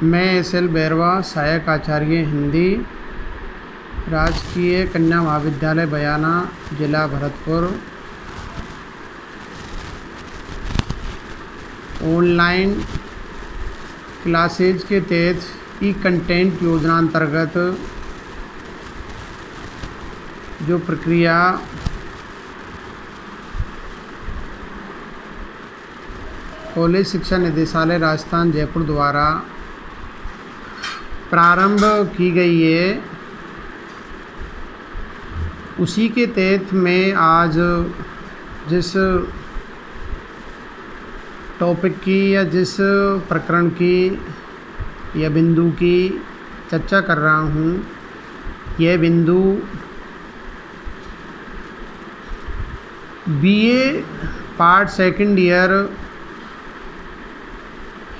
मैं एस.एल. बैरवा, सहायक आचार्य हिंदी, राजकीय कन्या महाविद्यालय बयाना, जिला भरतपुर, ऑनलाइन क्लासेज के तहत ई कंटेंट योजना अंतर्गत जो प्रक्रिया कॉलेज शिक्षा निदेशालय राजस्थान जयपुर द्वारा प्रारंभ की गई है, उसी के तहत मैं आज जिस टॉपिक की या जिस प्रकरण की या बिंदु की चर्चा कर रहा हूँ, यह बिंदु BA part second year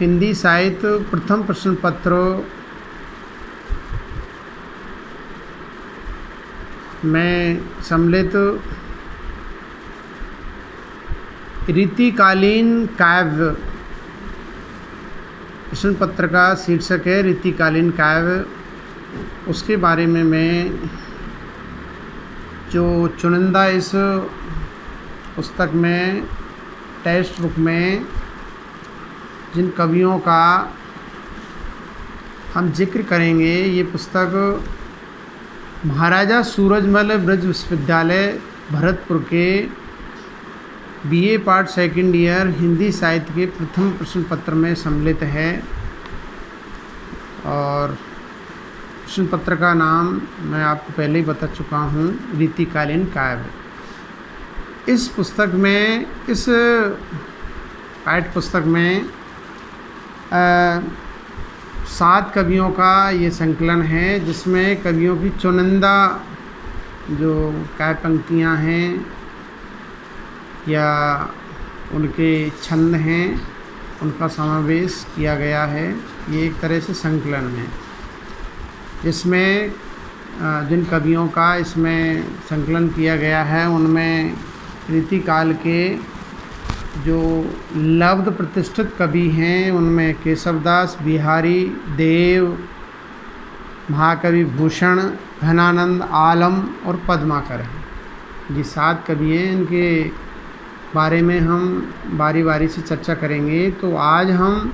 Hindi साहित्य प्रथम प्रश्न पत्र में सम्मिलित रीतिकालीन काव्य प्रश्न पत्र का शीर्षक है रीतिकालीन काव्य। उसके बारे में मैं जो चुनिंदा इस पुस्तक में टेक्स्ट बुक में जिन कवियों का हम जिक्र करेंगे, ये पुस्तक महाराजा सूरजमल ब्रज विश्वविद्यालय भरतपुर के BA part second year Hindi साहित्य के प्रथम प्रश्न पत्र में सम्मिलित है। और प्रश्न पत्र का नाम मैं आपको पहले ही बता चुका हूँ, रीतिकालीन काव्य। इस पुस्तक में, इस पाठ्य पुस्तक में 7 कवियों का ये संकलन है, जिसमें कवियों की चुनिंदा जो काव्य पंक्तियाँ हैं या उनके छंद हैं, उनका समावेश किया गया है। ये एक तरह से संकलन है, जिसमें जिन कवियों का इसमें संकलन किया गया है, उनमें रीतिकाल के जो लब्ध प्रतिष्ठित कवि हैं, उनमें केशवदास, बिहारी, देव, महाकवि भूषण, घनानंद, आलम और पद्माकर हैं। ये 7 कवि हैं, इनके बारे में हम बारी बारी से चर्चा करेंगे। तो आज हम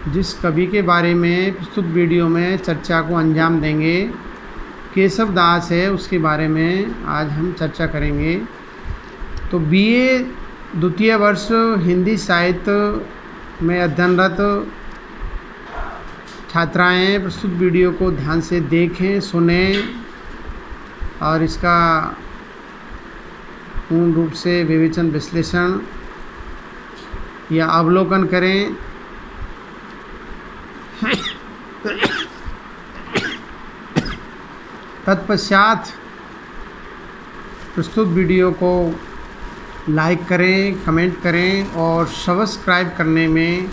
जिस कवि के बारे में प्रस्तुत वीडियो में चर्चा को अंजाम देंगे, केशवदास है, उसके बारे में आज हम चर्चा करेंगे। तो बीए द्वितीय वर्ष हिंदी साहित्य में अध्ययनरत छात्राएं प्रस्तुत वीडियो को ध्यान से देखें, सुनें और इसका पूर्ण रूप से विवेचन, विश्लेषण या अवलोकन करें। तत्पश्चात प्रस्तुत वीडियो को लाइक करें, कमेंट करें और सब्सक्राइब करने में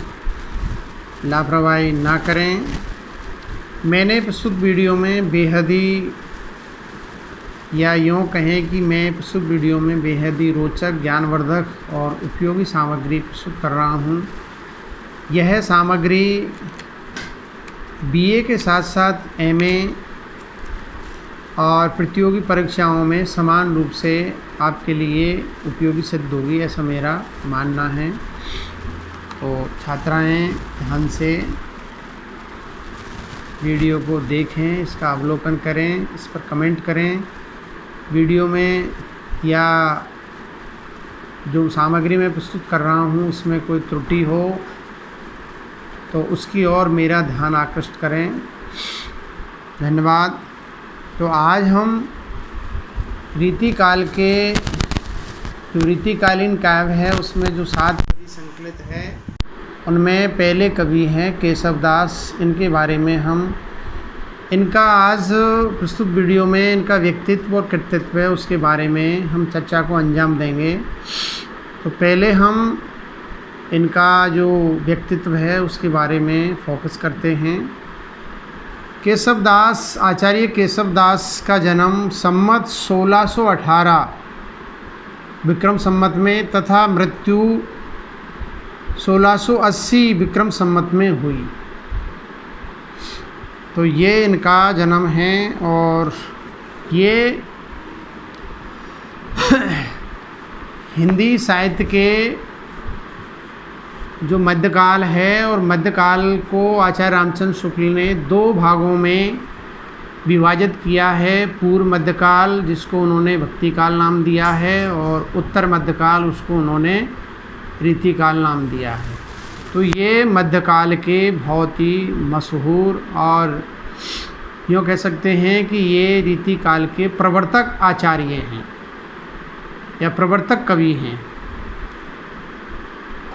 लापरवाही ना करें। मैंने प्रस्तुत वीडियो में बेहद ही, या यूँ कहें कि मैं प्रस्तुत वीडियो में बेहद ही रोचक, ज्ञानवर्धक और उपयोगी सामग्री प्रस्तुत कर रहा हूँ। यह सामग्री बीए के साथ साथ एमए और प्रतियोगी परीक्षाओं में समान रूप से आपके लिए उपयोगी सिद्ध होगी, ऐसा मेरा मानना है। तो छात्राएं ध्यान से वीडियो को देखें, इसका अवलोकन करें, इस पर कमेंट करें। वीडियो में या जो सामग्री मैं प्रस्तुत कर रहा हूँ उसमें कोई त्रुटि हो तो उसकी ओर मेरा ध्यान आकृष्ट करें। धन्यवाद। तो आज हम रीतिकाल के जो रीतिकालीन काव्य है, उसमें जो 7 कवि संकलित है, उनमें पहले कवि हैं केशवदास। इनके बारे में हम इनका आज प्रस्तुत वीडियो में इनका व्यक्तित्व और कृतित्व है, उसके बारे में हम चर्चा को अंजाम देंगे। तो पहले हम इनका जो व्यक्तित्व है उसके बारे में फोकस करते हैं। केशवदास, आचार्य केशवदास का जन्म संमत 1618 विक्रम संमत में तथा मृत्यु 1680 विक्रम संवत में हुई। तो ये इनका जन्म है। और ये हिंदी साहित्य के जो मध्यकाल है, और मध्यकाल को आचार्य रामचंद्र शुक्ल ने 2 भागों में विभाजित किया है। पूर्व मध्यकाल, जिसको उन्होंने भक्ति काल नाम दिया है, और उत्तर मध्यकाल, उसको उन्होंने रीतिकाल नाम दिया है। तो ये मध्यकाल के बहुत ही मशहूर, और यूँ कह सकते हैं कि ये रीतिकाल के प्रवर्तक आचार्य हैं या प्रवर्तक कवि हैं।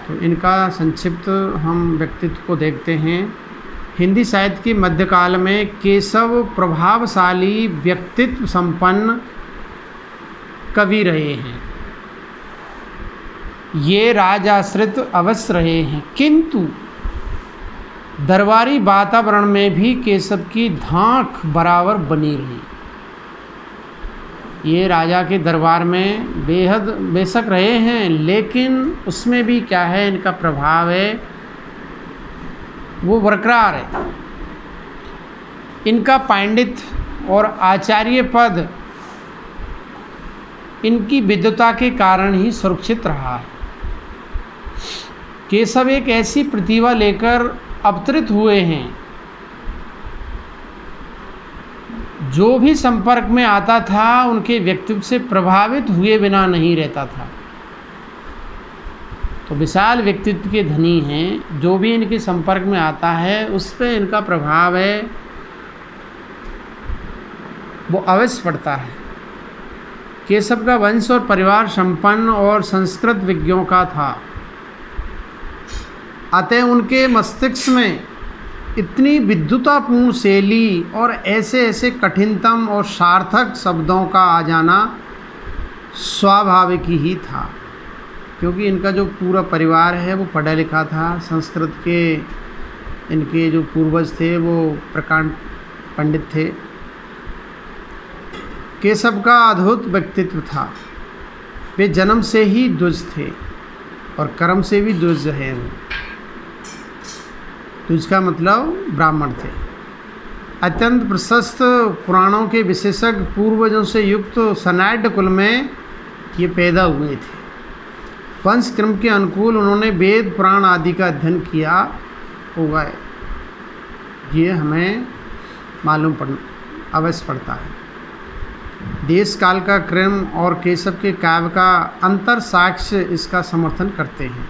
तो इनका संक्षिप्त हम व्यक्तित्व को देखते हैं। हिंदी साहित्य के मध्यकाल में केशव प्रभावशाली व्यक्तित्व संपन्न कवि रहे हैं। ये राजाश्रित अवश्य रहे हैं, किंतु दरबारी वातावरण में भी केशव की धाक बराबर बनी रही। ये राजा के दरबार में बेहद बेशक रहे हैं, लेकिन उसमें भी क्या है, इनका प्रभाव है वो बरकरार है। इनका पांडित्य और आचार्य पद इनकी विद्वता के कारण ही सुरक्षित रहा है। केशव एक ऐसी प्रतिभा लेकर अवतरित हुए हैं, जो भी संपर्क में आता था उनके व्यक्तित्व से प्रभावित हुए बिना नहीं रहता था। तो विशाल व्यक्तित्व के धनी हैं, जो भी इनके संपर्क में आता है उस पर इनका प्रभाव है वो अवश्य पड़ता है। केशव का वंश और परिवार संपन्न और संस्कृत विज्ञों का था, अतः उनके मस्तिष्क में इतनी विद्युतापूर्ण शैली और ऐसे ऐसे कठिनतम और सार्थक शब्दों का आ जाना स्वाभाविक ही था, क्योंकि इनका जो पूरा परिवार है वो पढ़ा लिखा था। संस्कृत के इनके जो पूर्वज थे वो प्रकांड पंडित थे। केशव का अद्भुत व्यक्तित्व था। वे जन्म से ही द्विज थे और कर्म से भी द्विज हैं। द्विज का मतलब ब्राह्मण थे। अत्यंत प्रशस्त पुराणों के विशेषज्ञ पूर्वजों से युक्त सनाड्य कुल में ये पैदा हुए थे। वंश क्रम के अनुकूल उन्होंने वेद पुराण आदि का अध्ययन किया होगा, ये हमें मालूम अवश्य पड़ता है। देश काल का क्रम और केशव के काव्य का अंतर साक्ष्य इसका समर्थन करते हैं।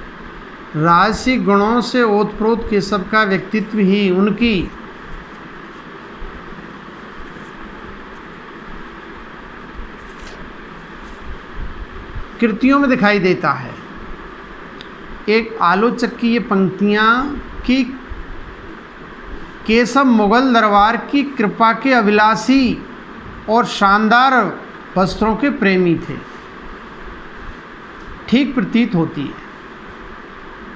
राजसिक गुणों से ओतप्रोत केशव का व्यक्तित्व ही उनकी कृतियों में दिखाई देता है। एक आलोचक की ये पंक्तियाँ कि केशव मुगल दरबार की कृपा के अभिलाषी और शानदार वस्त्रों के प्रेमी थे, ठीक प्रतीत होती है।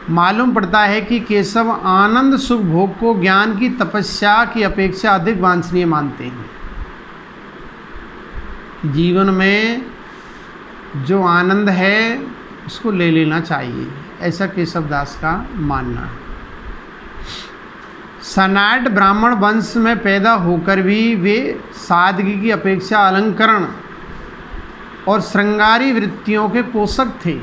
मालूम पड़ता है कि केशव आनंद सुख भोग को ज्ञान की तपस्या की अपेक्षा अधिक वांछनीय मानते हैं। जीवन में जो आनंद है उसको ले लेना चाहिए, ऐसा केशव दास का मानना है। सनाट ब्राह्मण वंश में पैदा होकर भी वे सादगी की अपेक्षा अलंकरण और श्रृंगारी वृत्तियों के पोषक थे,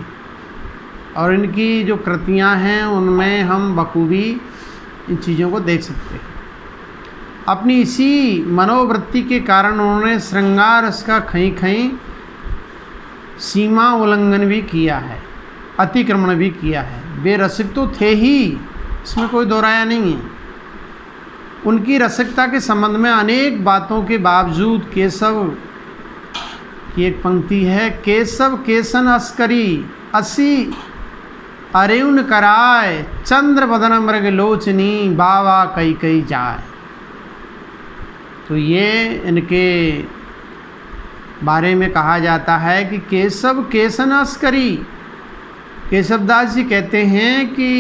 और इनकी जो कृतियां हैं उनमें हम बखूबी इन चीज़ों को देख सकते हैं। अपनी इसी मनोवृत्ति के कारण उन्होंने श्रृंगार रस का कहीं कहीं सीमा उल्लंघन भी किया है, अतिक्रमण भी किया है। वे रसिक तो थे ही, इसमें कोई दोहराया नहीं है। उनकी रसिकता के संबंध में अनेक बातों के बावजूद केशव की एक पंक्ति है, केशव केसन अस्करी असी अरेउन कराय चंद्र बदन मृग लोचनी बावा कई कई जाए। तो ये इनके बारे में कहा जाता है कि केशव केसन अस्करी। केशवदास जी कहते हैं कि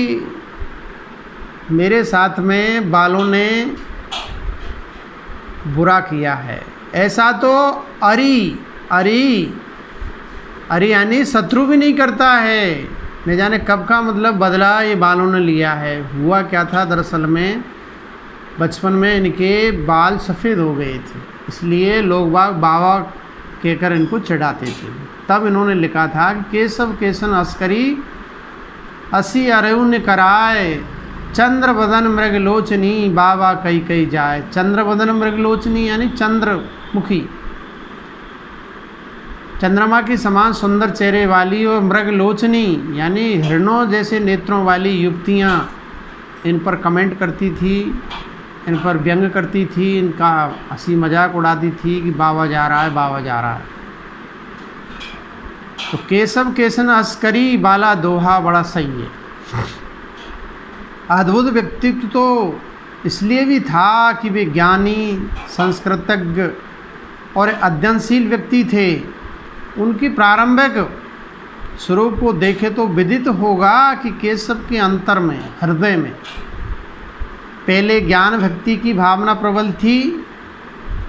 मेरे साथ में बालों ने बुरा किया है। ऐसा तो अरी यानी शत्रु भी नहीं करता है, न जाने कब का मतलब बदला ये बालों ने लिया है। हुआ क्या था दरअसल में, बचपन में इनके बाल सफ़ेद हो गए थे, इसलिए लोग बाग बाबा कहकर इनको चिढ़ाते थे। तब इन्होंने लिखा था कि केशव केसन अस्करी असी अरुण कराए, चंद्र बदन मृगलोचनी बाबा कई कई जाए। चंद्र बदन मृगलोचनी यानी चंद्रमुखी, चंद्रमा के समान सुंदर चेहरे वाली, और मृगलोचनी यानी हिरणों जैसे नेत्रों वाली युवतियाँ इन पर कमेंट करती थी, इन पर व्यंग करती थी, इनका हंसी मजाक उड़ाती थी कि बाबा जा रहा है, बाबा जा रहा है। तो केशव केसन अस्करी बाला दोहा बड़ा सही है। अद्भुत व्यक्तित्व तो इसलिए भी था कि वे ज्ञानी, संस्कृतज्ञ और अध्ययनशील व्यक्ति थे। उनकी प्रारंभिक स्वरूप को देखे तो विदित होगा कि केशव के अंतर में, हृदय में पहले ज्ञान भक्ति की भावना प्रबल थी।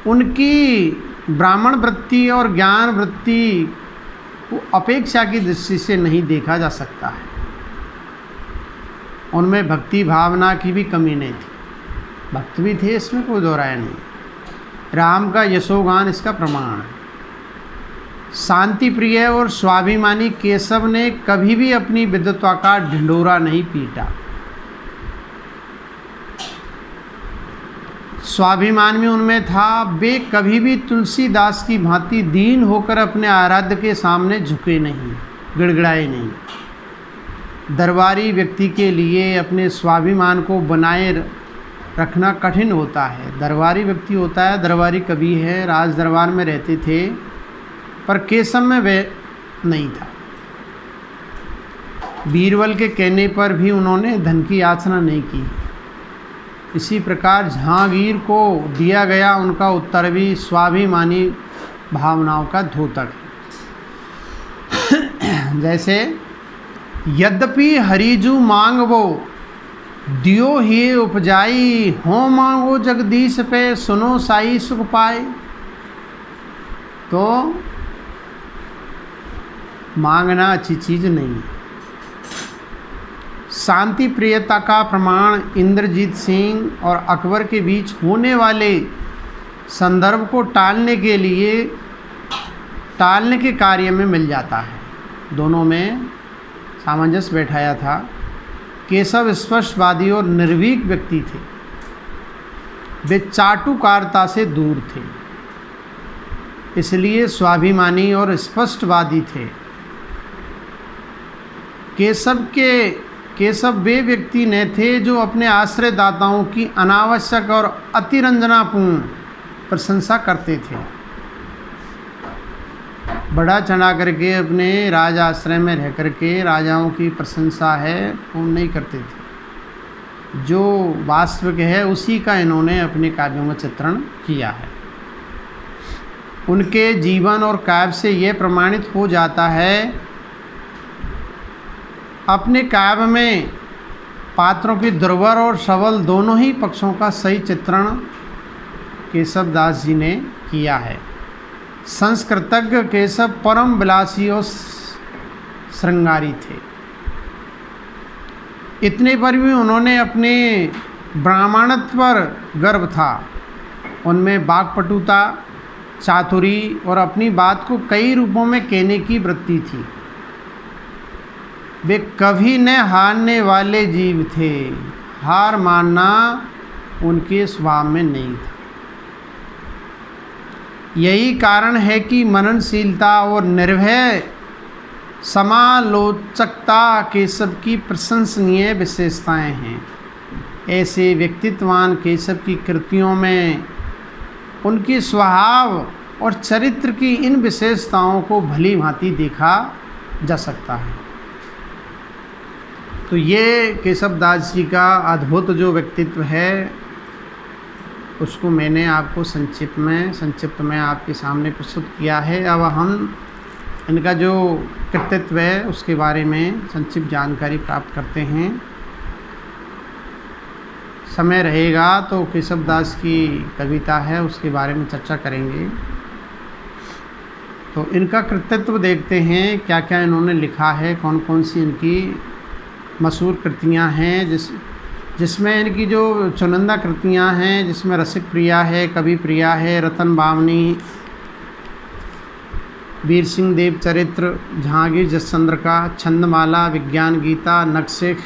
उनकी ब्राह्मण वृत्ति और ज्ञान वृत्ति को अपेक्षा की दृष्टि से नहीं देखा जा सकता है। उनमें भक्ति भावना की भी कमी नहीं थी, भक्त भी थे, इसमें कोई दो राय नहीं। राम का यशोगान इसका प्रमाण है। शांति प्रिय और स्वाभिमानी केशव ने कभी भी अपनी विद्वता का ढिंढोरा नहीं पीटा। स्वाभिमान में उनमें था। वे कभी भी तुलसीदास की भांति दीन होकर अपने आराध्य के सामने झुके नहीं, गिड़गिड़ाए नहीं। दरबारी व्यक्ति के लिए अपने स्वाभिमान को बनाए रखना कठिन होता है। दरबारी व्यक्ति होता है, दरबारी कवि है, राज दरबार में रहते थे, पर केशव में वे नहीं था। बीरबल के कहने पर भी उन्होंने धन की याचना नहीं की। इसी प्रकार जहांगीर को दिया गया उनका उत्तर भी स्वाभिमानी भावनाओं का द्योतक है। जैसे यद्यपि हरिजू मांगवो दियो ही उपजाई, हो मांगो जगदीश पे सुनो साई सुख पाए। तो मांगना अच्छी चीज़ नहीं है। शांति प्रियता का प्रमाण इंद्रजीत सिंह और अकबर के बीच होने वाले संदर्भ को टालने के कार्य में मिल जाता है। दोनों में सामंजस्य बैठाया था। केशव स्पष्टवादी और निर्भीक व्यक्ति थे। वे चाटुकारिता से दूर थे, इसलिए स्वाभिमानी और स्पष्टवादी थे। केशव वे व्यक्ति न थे जो अपने आश्रयदाताओं की अनावश्यक और अतिरंजनापूर्ण प्रशंसा करते थे। बढ़ा चढ़ा करके अपने राज आश्रय में रह करके राजाओं की प्रशंसा है वो नहीं करते थे। जो वास्तविक है उसी का इन्होंने अपने काव्यों में चित्रण किया है। उनके जीवन और काव्य से ये प्रमाणित हो जाता है। अपने काव्य में पात्रों की दुर्बल और सबल दोनों ही पक्षों का सही चित्रण केशव दास जी ने किया है। संस्कृतज्ञ केशव परम विलासी और श्रृंगारी थे। इतने पर भी उन्होंने अपने ब्राह्मणत्व पर गर्व था। उनमें वाक्पटुता, चातुरी और अपनी बात को कई रूपों में कहने की वृत्ति थी। वे कभी न हारने वाले जीव थे। हार मानना उनके स्वभाव में नहीं था। यही कारण है कि मननशीलता और निर्भय समालोचकता केशव की प्रशंसनीय विशेषताएं हैं। ऐसे व्यक्तित्ववान केशव की कृतियों में उनकी स्वभाव और चरित्र की इन विशेषताओं को भली भांति देखा जा सकता है। तो ये केशव दास जी का अद्भुत जो व्यक्तित्व है उसको मैंने आपको संक्षिप्त में आपके सामने प्रस्तुत किया है। अब हम इनका जो कृतित्व है उसके बारे में संक्षिप्त जानकारी प्राप्त करते हैं। समय रहेगा तो केशव दास की कविता है उसके बारे में चर्चा करेंगे। तो इनका कृतित्व देखते हैं, क्या क्या इन्होंने लिखा है, कौन कौन सी इनकी मशहूर कृतियाँ हैं, जिसमें इनकी जो चुनिंदा कृतियाँ हैं, जिसमें रसिक प्रिया है, कवि प्रिया है, रतन बावनी, वीर सिंह देव चरित्र, जहांगीर जसचंद्र का, छंदमाला, विज्ञान गीता, नक्शिख,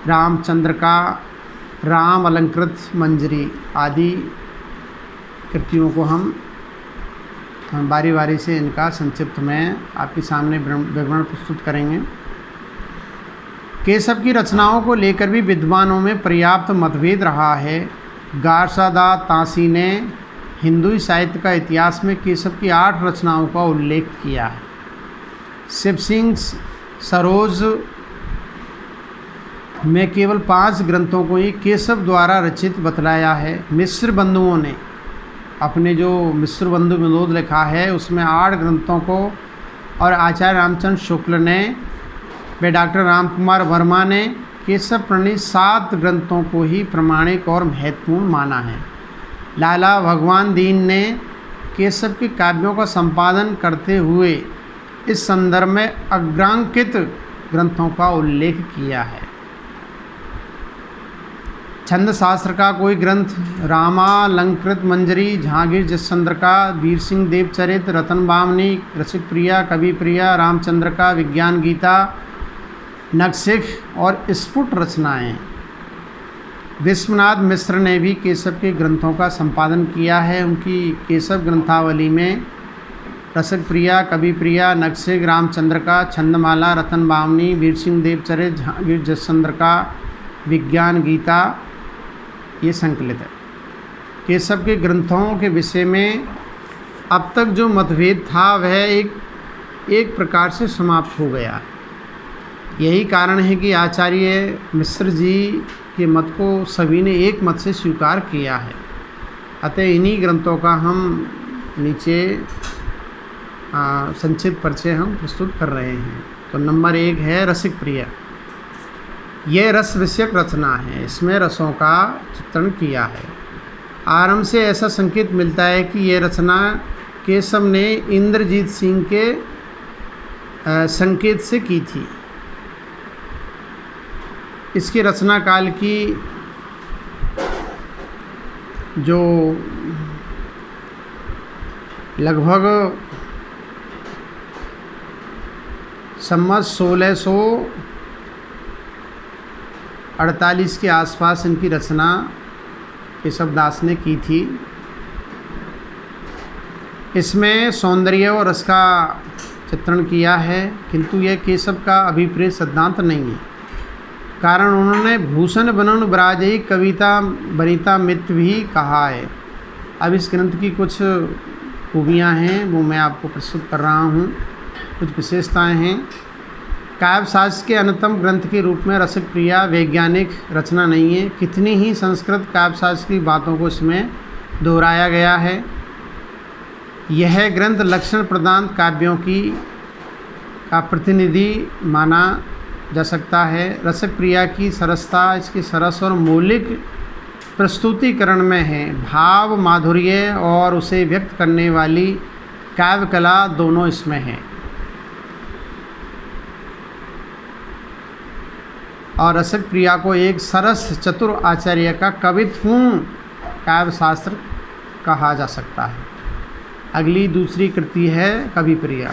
रामचंद्र का, राम अलंकृत मंजरी आदि कृतियों को हम बारी बारी से इनका संक्षिप्त में आपके सामने विवरण प्रस्तुत करेंगे। केशव की रचनाओं को लेकर भी विद्वानों में पर्याप्त मतभेद रहा है। गारसादा तांसी ने हिंदू साहित्य का इतिहास में केशव की 8 रचनाओं का उल्लेख किया है। शिव सिंह सरोज में केवल 5 ग्रंथों को ही केशव द्वारा रचित बतलाया है। मिश्र बंधुओं ने अपने जो मिश्र बंधु विनोद लिखा है उसमें 8 ग्रंथों को, और आचार्य रामचंद्र शुक्ल ने व डॉक्टर रामकुमार वर्मा ने केशव प्रणीत 7 ग्रंथों को ही प्रामाणिक और महत्वपूर्ण माना है। लाला भगवान दीन ने केशव के काव्यों का संपादन करते हुए इस संदर्भ में अग्रांकित ग्रंथों का उल्लेख किया है। छंद शास्त्र का कोई ग्रंथ, रामालंकृत मंजरी, जहांगीर जसचंद्र का, वीर सिंह देव चरित्र, रतन बामनी, रसिक प्रिया, कवि प्रिया, रामचंद्र का, विज्ञान गीता, नक्शिख और स्फुट रचनाएं। विश्वनाथ मिश्र ने भी केशव के ग्रंथों का संपादन किया है। उनकी केशव ग्रंथावली में रसिक प्रिया, कवि प्रिया, नक्शिख, रामचंद्र का, छंदमाला, रतन बामनी, वीर सिंह देव चरित्र, जहांगीर जसचंद्र का, विज्ञान गीता ये संकलित है। केशव के ग्रंथों के विषय में अब तक जो मतभेद था वह एक प्रकार से समाप्त हो गया। यही कारण है कि आचार्य मिश्र जी के मत को सभी ने एक मत से स्वीकार किया है। अतः इन्हीं ग्रंथों का हम नीचे संक्षिप्त परिचय हम प्रस्तुत कर रहे हैं। तो नंबर 1 है रसिक प्रिया। यह रस विषयक रचना है। इसमें रसों का चित्रण किया है। आरंभ से ऐसा संकेत मिलता है कि यह रचना केशव ने इंद्रजीत सिंह के संकेत से की थी। इसकी रचना काल की जो लगभग संवत 1648 के आसपास इनकी रचना केशवदास ने की थी। इसमें सौंदर्य और रस का चित्रण किया है, किंतु यह केशव का अभिप्रेत सिद्धांत नहीं है। कारण उन्होंने भूषण बनन ब्राजयी कविता बनिता मित्र भी कहा है। अब इस ग्रंथ की कुछ खूबियाँ हैं वो मैं आपको प्रस्तुत कर रहा हूँ। कुछ विशेषताएं हैं। काव्य शास्त्र के अन्यतम ग्रंथ के रूप में रसिक प्रिया वैज्ञानिक रचना नहीं है। कितनी ही संस्कृत काव्य शास्त्र की बातों को इसमें दोहराया गया है। यह ग्रंथ लक्षण प्रदान काव्यों का प्रतिनिधि माना जा सकता है। रसिक प्रिया की सरसता इसके सरस और मौलिक प्रस्तुतिकरण में है। भाव माधुर्य और उसे व्यक्त करने वाली काव्य कला दोनों इसमें है। और रसिक प्रिया को एक सरस चतुर आचार्य का कवित्वपूर्ण काव्य शास्त्र कहा जा सकता है। अगली दूसरी कृति है कवि प्रिया।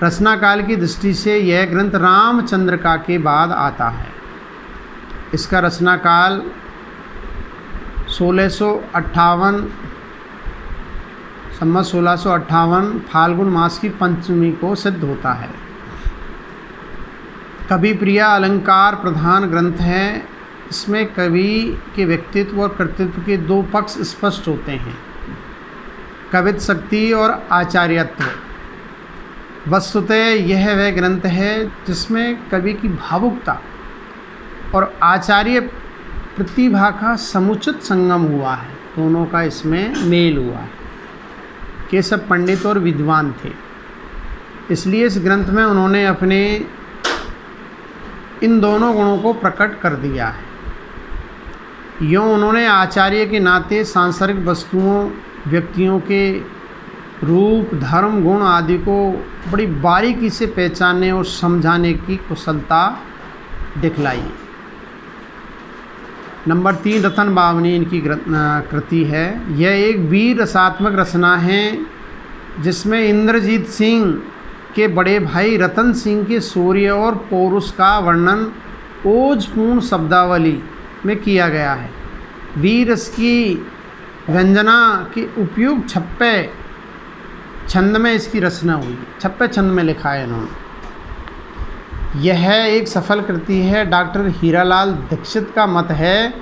रचना काल की दृष्टि से यह ग्रंथ रामचंद्र का के बाद आता है। इसका रचना काल 1658 संवत 1658 फाल्गुन मास की पंचमी को सिद्ध होता है। कवि प्रिया अलंकार प्रधान ग्रंथ है। इसमें कवि के व्यक्तित्व और कर्तृत्व के 2 पक्ष स्पष्ट होते हैं, कवित्व शक्ति और आचार्यत्व। वस्तुतः यह वह ग्रंथ है जिसमें कवि की भावुकता और आचार्य प्रतिभा का समुचित संगम हुआ है। दोनों का इसमें मेल हुआ है। केशव पंडित और विद्वान थे, इसलिए इस ग्रंथ में उन्होंने अपने इन दोनों गुणों को प्रकट कर दिया है। यूँ उन्होंने आचार्य के नाते सांसारिक वस्तुओं व्यक्तियों के रूप, धर्म, गुण आदि को बड़ी बारीकी से पहचानने और समझाने की कुशलता दिखलाई। नंबर 3 रतन बावनी इनकी कृति है। यह एक वीर रसात्मक रचना है जिसमें इंद्रजीत सिंह के बड़े भाई रतन सिंह के शौर्य और पौरुष का वर्णन ओजपूर्ण शब्दावली में किया गया है। वीर रस की व्यंजना के उपयुक्त 56 छंद में इसकी रचना हुई। 56 छंद में लिखा है इन्होंने। यह एक सफल कृति है। डॉक्टर हीरालाल दीक्षित का मत है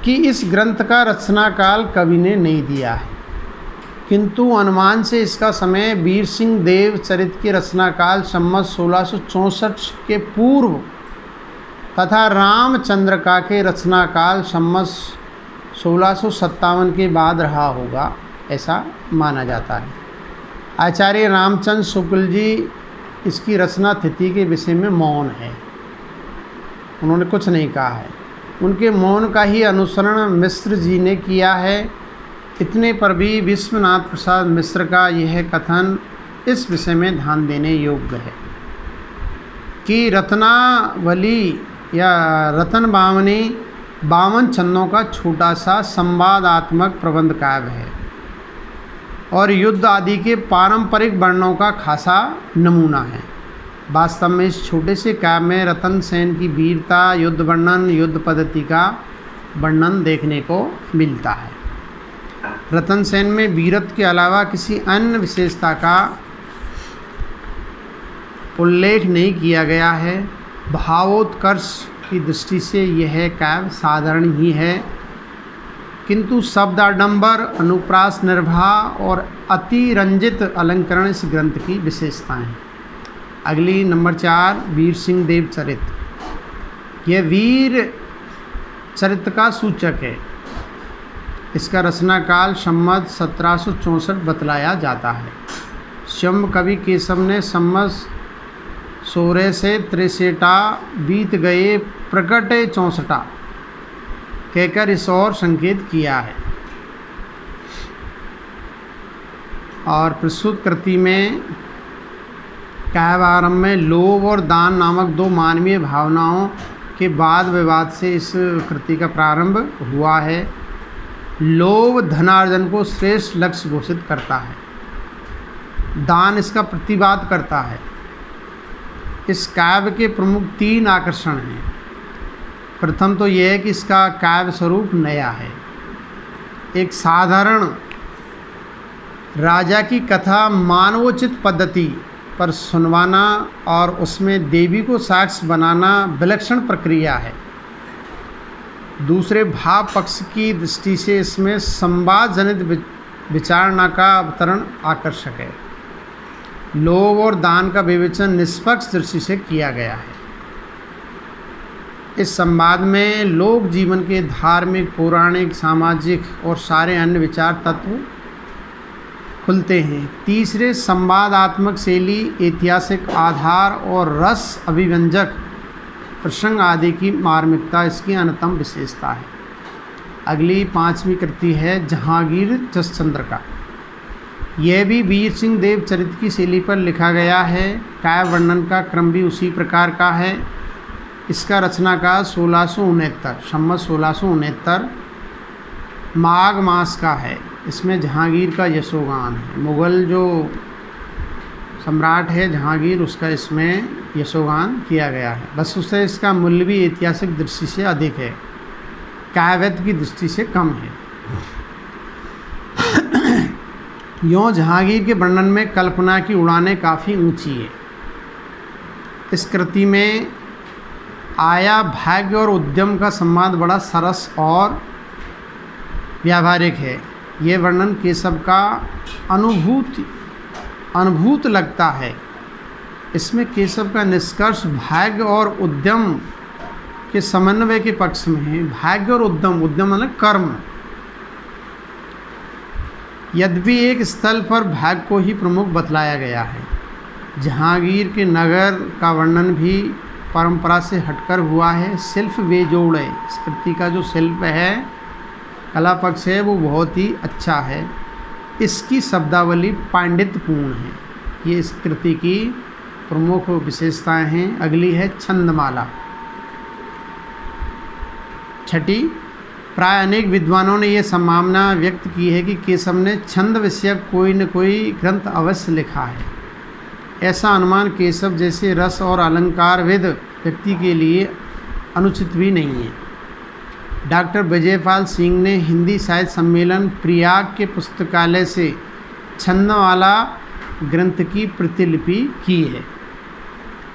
कि इस ग्रंथ का रचना काल कवि ने नहीं दिया है, किंतु अनुमान से इसका समय वीर सिंह देव चरित के रचना काल संवत 1664 के पूर्व तथा रामचंद्र का के रचना काल संवत 1657 के बाद रहा होगा, ऐसा माना जाता है। आचार्य रामचंद्र शुक्ल जी इसकी रचना तिथि के विषय में मौन है, उन्होंने कुछ नहीं कहा है। उनके मौन का ही अनुसरण मिश्र जी ने किया है। इतने पर भी विश्वनाथ प्रसाद मिश्र का यह कथन इस विषय में ध्यान देने योग्य है कि रत्नावली या रतन बावनी 52 छंदों का छोटा सा संवादात्मक प्रबंध काव्य है और युद्ध आदि के पारंपरिक वर्णनों का खासा नमूना है। वास्तव में इस छोटे से काव्य में रतन सेन की वीरता, युद्ध वर्णन, युद्ध पद्धति का वर्णन देखने को मिलता है। रतन सेन में वीरत्व के अलावा किसी अन्य विशेषता का उल्लेख नहीं किया गया है। भावोत्कर्ष की दृष्टि से यह काव्य साधारण ही है, किंतु शब्दाडंबर, अनुप्रास निर्वाह और अतिरंजित अलंकरण इस ग्रंथ की विशेषताएं हैं। अगली नंबर 4 वीर सिंह देव चरित। यह वीर चरित्र का सूचक है। इसका रचना काल संवत 1764 बतलाया जाता है। स्वयं कवि केशव ने संवत 16 से 63 बीत गए प्रकट 64 कहकर इस और संकेत किया है। और प्रस्तुत कृति में काव्यारंभ में लोभ और दान नामक 2 मानवीय भावनाओं के वाद विवाद से इस कृति का प्रारंभ हुआ है। लोभ धनार्जन को श्रेष्ठ लक्ष्य घोषित करता है, दान इसका प्रतिवाद करता है। इस काव्य के प्रमुख 3 आकर्षण हैं। प्रथम तो यह है कि इसका काव्य स्वरूप नया है। एक साधारण राजा की कथा मानवोचित पद्धति पर सुनवाना और उसमें देवी को साक्ष्य बनाना विलक्षण प्रक्रिया है। दूसरे भाव पक्ष की दृष्टि से इसमें संवाद जनित विचारणा का अवतरण आकर्षक है। लोभ और दान का विवेचन निष्पक्ष दृष्टि से किया गया है। इस संवाद में लोक जीवन के धार्मिक, पौराणिक, सामाजिक और सारे अन्य विचार तत्व खुलते हैं। तीसरे संवादात्मक शैली, ऐतिहासिक आधार और रस अभिव्यंजक प्रसंग आदि की मार्मिकता इसकी अन्यतम विशेषता है। अगली 5वीं कृति है जहांगीर जसचंद्र का। यह भी वीर सिंह देव चरित की शैली पर लिखा गया है। काव्य वर्णन का क्रम भी उसी प्रकार का है। इसका रचना का 1669 संवत 1669 माघ मास का है। इसमें जहांगीर का यशोगान है। मुग़ल जो सम्राट है जहांगीर, उसका इसमें यशोगान किया गया है। बस उससे इसका मूल्य भी ऐतिहासिक दृष्टि से अधिक है, काव्यत्व की दृष्टि से कम है। यों जहांगीर के वर्णन में कल्पना की उड़ानें काफ़ी ऊंची है। इस कृति में आया, भाग्य और उद्यम का संवाद बड़ा सरस और व्यावहारिक है। ये वर्णन केशव का अनुभूत लगता है। इसमें केशव का निष्कर्ष भाग्य और उद्यम के समन्वय के पक्ष में है। भाग्य और उद्यम मतलब कर्म। यद्यपि एक स्थल पर भाग्य को ही प्रमुख बतलाया गया है। जहांगीर के नगर का वर्णन भी परंपरा से हटकर हुआ है। शिल्प बेजोड़ है। इस कृति का जो शिल्प है, कला पक्ष है, वो बहुत ही अच्छा है। इसकी शब्दावली पांडित्यपूर्ण है। ये इस कृति की प्रमुख विशेषताएं हैं। अगली है छंदमाला। छठी, प्राय अनेक विद्वानों ने यह संभावना व्यक्त की है कि केशव ने छंद विषयक कोई न कोई ग्रंथ अवश्य लिखा है। ऐसा अनुमान केशव जैसे रस और अलंकारविद व्यक्ति के लिए अनुचित भी नहीं है। डॉक्टर विजयपाल सिंह ने हिंदी साहित्य सम्मेलन प्रयाग के पुस्तकालय से छंदमाला ग्रंथ की प्रतिलिपि की है।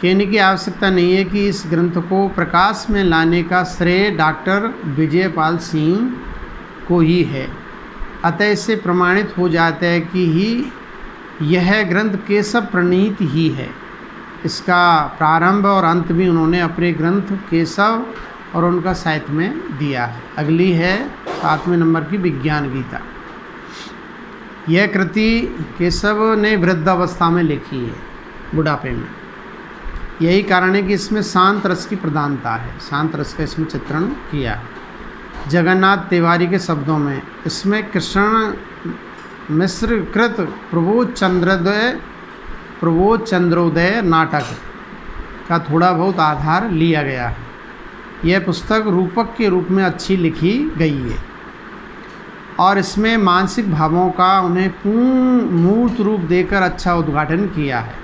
कहने की आवश्यकता नहीं है कि इस ग्रंथ को प्रकाश में लाने का श्रेय डॉक्टर विजयपाल सिंह को ही है। अतः इससे प्रमाणित हो जाता है कि यह ग्रंथ केशव प्रणीत ही है। इसका प्रारंभ और अंत भी उन्होंने अपने ग्रंथ केशव और उनका साहित्य में दिया है। अगली है 7वें नंबर की विज्ञान गीता। यह कृति केशव ने वृद्धावस्था में लिखी है, बुढ़ापे में। यही कारण है कि इसमें शांत रस की प्रधानता है। शांत रस का इसमें चित्रण किया है। जगन्नाथ तिवारी के शब्दों में इसमें कृष्ण मिश्र कृत प्रबोध चंद्रोदय नाटक का थोड़ा बहुत आधार लिया गया है। यह पुस्तक रूपक के रूप में अच्छी लिखी गई है और इसमें मानसिक भावों का उन्हें पूर्ण मूर्त रूप देकर अच्छा उद्घाटन किया है।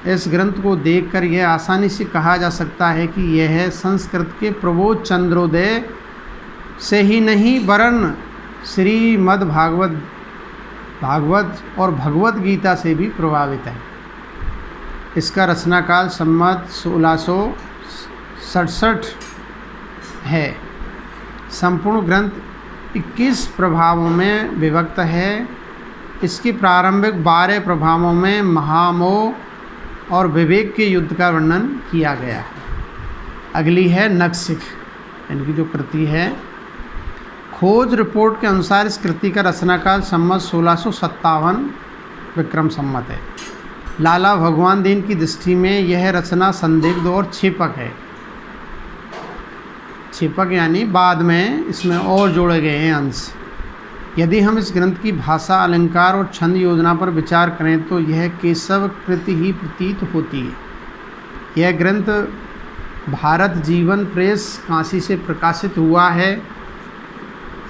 इस ग्रंथ को देखकर यह आसानी से कहा जा सकता है कि यह संस्कृत के प्रबोध चंद्रोदय से ही नहीं वरन श्रीमद् भागवत और भगवत गीता से भी प्रभावित है। इसका रचनाकाल संवत 1667 है। संपूर्ण ग्रंथ 21 प्रभावों में विभक्त है। इसके प्रारंभिक 12 प्रभावों में महामोह और विवेक के युद्ध का वर्णन किया गया है। अगली है नखशिख, इनकी जो कृति है। खोज रिपोर्ट के अनुसार इस कृति का रचनाकाल संवत 1657 विक्रम संवत है। लाला भगवान दीन की दृष्टि में यह रचना संदिग्ध और छिपक है। छिपक यानी बाद में इसमें और जोड़े गए हैं अंश। यदि हम इस ग्रंथ की भाषा, अलंकार और छंद योजना पर विचार करें तो यह केशव कृति ही प्रतीत होती है। यह ग्रंथ भारत जीवन प्रेस काशी से प्रकाशित हुआ है।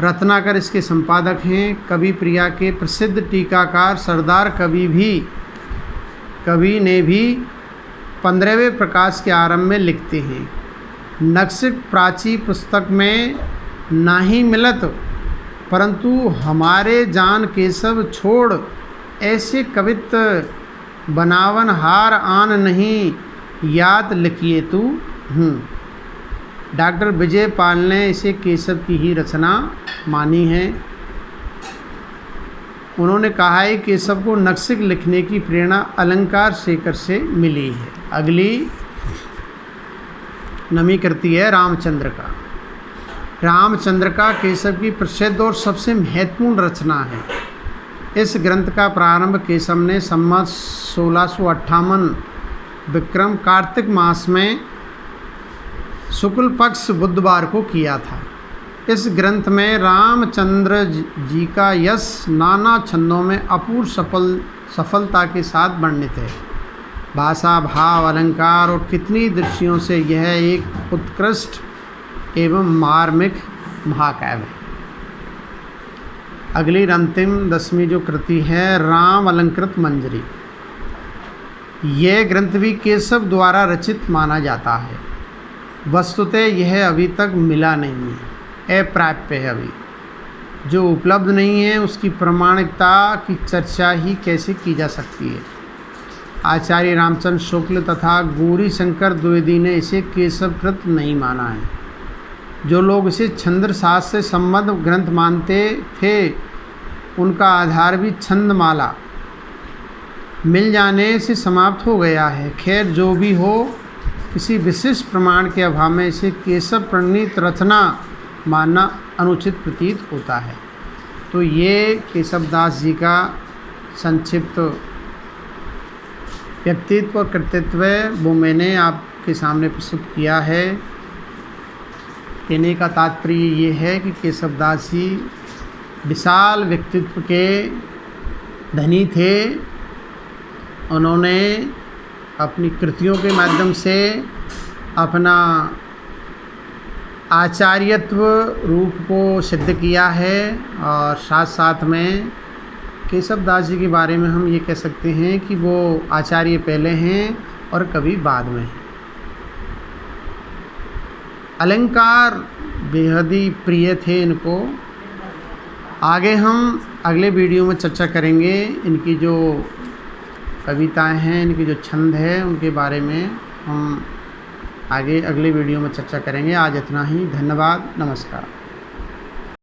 रत्नाकर इसके संपादक हैं। कवि प्रिया के प्रसिद्ध टीकाकार सरदार कवि ने भी 15वें प्रकाश के आरंभ में लिखते हैं, नखशिख प्राची पुस्तक में नाही मिलत, परंतु हमारे जान केशव छोड़ ऐसे कवित्व बनावन हार आन नहीं याद लिखिए तू हूँ। डॉक्टर विजयपाल ने इसे केशव की ही रचना मानी है। उन्होंने कहा है कि केशव को नखशिख लिखने की प्रेरणा अलंकार शेखर से मिली है। अगली नवी कृति है रामचंद्र का। रामचंद्र का केशव की प्रसिद्ध और सबसे महत्वपूर्ण रचना है। इस ग्रंथ का प्रारंभ केशव ने संवत 1658 विक्रम कार्तिक मास में शुक्ल पक्ष बुधवार को किया था। इस ग्रंथ में रामचंद्र जी का यश नाना छंदों में अपूर्व सफलता के साथ वर्णित है। भाषा, भाव, अलंकार और कितनी दृष्टियों से यह एक उत्कृष्ट एवं मार्मिक महाकाव्य है। अगली अंतिम 10वीं जो कृति है राम अलंकृत मंजरी। यह ग्रंथ भी केशव द्वारा रचित माना जाता है। वस्तुतः यह अभी तक मिला नहीं है, अप्राप्य है। अभी जो उपलब्ध नहीं है उसकी प्रामाणिकता की चर्चा ही कैसे की जा सकती है। आचार्य रामचंद्र शुक्ल तथा गौरी शंकर द्विवेदी ने इसे केशवकृत नहीं माना है। जो लोग इसे छंदशास्त्र से संबद्ध ग्रंथ मानते थे उनका आधार भी छंदमाला मिल जाने से समाप्त हो गया है। खैर जो भी हो, किसी विशिष्ट प्रमाण के अभाव में इसे केशव प्रणीत रचना मानना अनुचित प्रतीत होता है। तो ये केशवदास जी का संक्षिप्त व्यक्तित्व और कृतित्व वो मैंने आपके सामने प्रस्तुत किया है। कहने का तात्पर्य ये है कि केशवदास जी विशाल व्यक्तित्व के धनी थे, उन्होंने अपनी कृतियों के माध्यम से अपना आचार्यत्व रूप को सिद्ध किया है। और साथ साथ में केशव दास जी के बारे में हम ये कह सकते हैं कि वो आचार्य पहले हैं और कवि बाद में। अलंकार बेहद ही प्रिय थे इनको। आगे हम अगले वीडियो में चर्चा करेंगे इनकी जो कविताएं हैं, इनकी जो छंद है, उनके बारे में हम आगे अगले वीडियो में चर्चा करेंगे। आज इतना ही। धन्यवाद। नमस्कार।